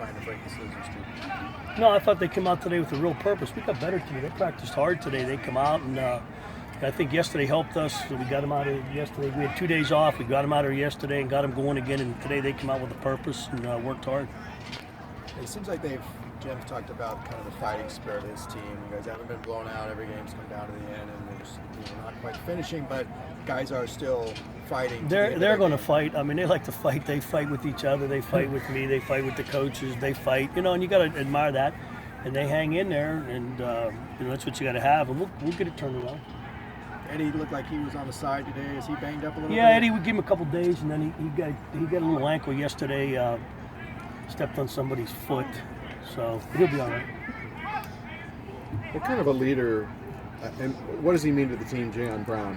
trying to break the scissors too? No, I thought they came out today with a real purpose. We got better today. They practiced hard today. They come out and I think yesterday helped us. So we got them out of yesterday. We had 2 days off. We got them out of yesterday and got them going again. And today they came out with a purpose and worked hard. It seems like Jim's talked about kind of the fighting spirit of this team. You guys haven't been blown out. Every game's come down to the end, and they're just not quite finishing, but guys are still fighting. They're going to fight. I mean, they like to fight. They fight with each other. They fight with me. They fight with the coaches. They fight. And you got to admire that. And they hang in there, and that's what you got to have. And we'll get it turned around. Eddie looked like he was on the side today. Is he banged up a little bit? Yeah, Eddie would give him a couple days, and then he got a little ankle yesterday. Stepped on somebody's foot, so he'll be all right. What kind of a leader, and what does he mean to the team, Jayon Brown,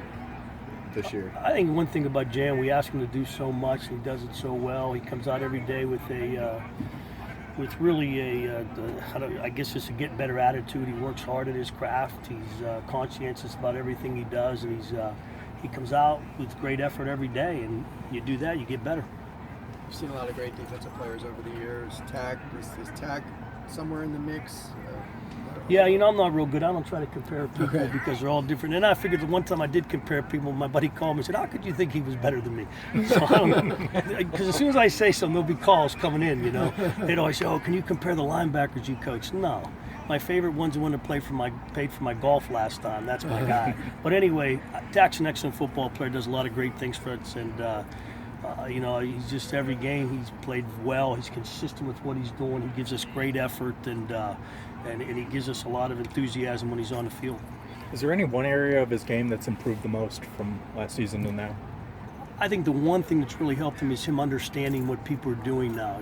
this year? I think one thing about Jan, we ask him to do so much, and he does it so well. He comes out every day with I guess it's a get better attitude. He works hard at his craft. He's conscientious about everything he does, and he comes out with great effort every day. And you do that, you get better. You've seen a lot of great defensive players over the years. Is Tag somewhere in the mix? Yeah, I'm not real good. I don't try to compare people because they're all different. And I figured the one time I did compare people, my buddy called me and said, "How could you think he was better than me?" So I don't know. Because as soon as I say something, there'll be calls coming in, They'd always say, "Oh, can you compare the linebackers you coach?" No. My favorite one's the one that paid for my golf last time. That's my guy. But anyway, Tak's an excellent football player, does a lot of great things for us. And, he's just every game he's played well. He's consistent with what he's doing. He gives us great effort, and he gives us a lot of enthusiasm when he's on the field. Is there any one area of his game that's improved the most from last season to now? I think the one thing that's really helped him is him understanding what people are doing now.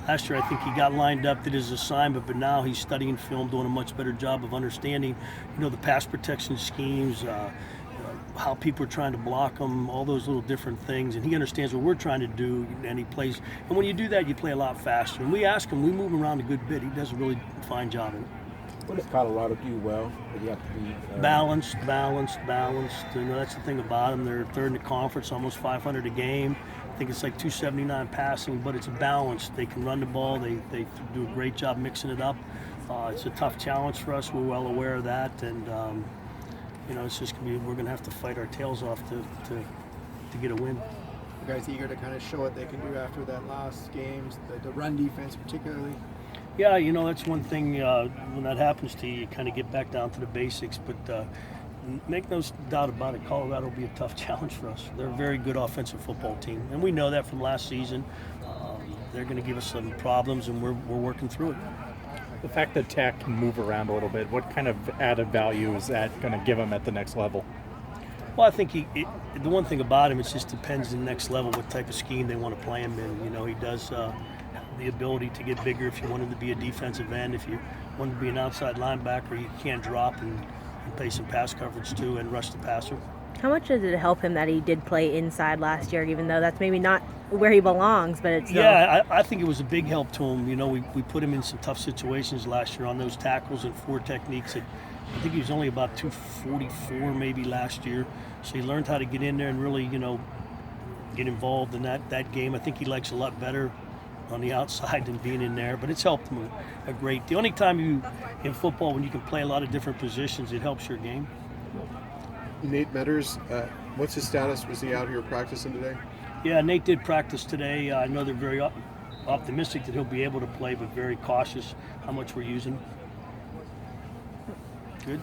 Last year I think he got lined up, did his assignment, but now he's studying film, doing a much better job of understanding, the pass protection schemes, how people are trying to block him, all those little different things, and he understands what we're trying to do, and he plays. And when you do that, you play a lot faster. And we ask him, we move him around a good bit. He does a really fine job in it. What does Colorado do well? But you have to be balanced. That's the thing about them. They're third in the conference, almost 500 a game. I think it's like 279 passing, but it's balanced. They can run the ball. They do a great job mixing it up. It's a tough challenge for us. We're well aware of that, and it's just we're gonna have to fight our tails off to get a win. You guys eager to kind of show what they can do after that last game, the run defense particularly? Yeah, that's one thing. When that happens to you, you kind of get back down to the basics. But make no doubt about it, Colorado will be a tough challenge for us. They're a very good offensive football team, and we know that from last season. They're going to give us some problems, and we're working through it. The fact that Tak can move around a little bit, what kind of added value is that going to give him at the next level? Well, I think the one thing about him, it just depends on the next level what type of scheme they want to play him in. He does have the ability to get bigger if you want him to be a defensive end. If you want him to be an outside linebacker, you can drop and play some pass coverage too and rush the passer. How much does it help him that he did play inside last year, even though that's maybe not where he belongs, but it's still... Yeah, I think it was a big help to him. We put him in some tough situations last year on those tackles and 4 techniques. I think he was only about 244 maybe last year. So he learned how to get in there and really, get involved in that game. I think he likes a lot better on the outside than being in there, but it's helped him a great deal. The only time in football, when you can play a lot of different positions, it helps your game. Nate Metters, what's his status? Was he out here practicing today? Yeah, Nate did practice today. I know they're very optimistic that he'll be able to play, but very cautious how much we're using. Good.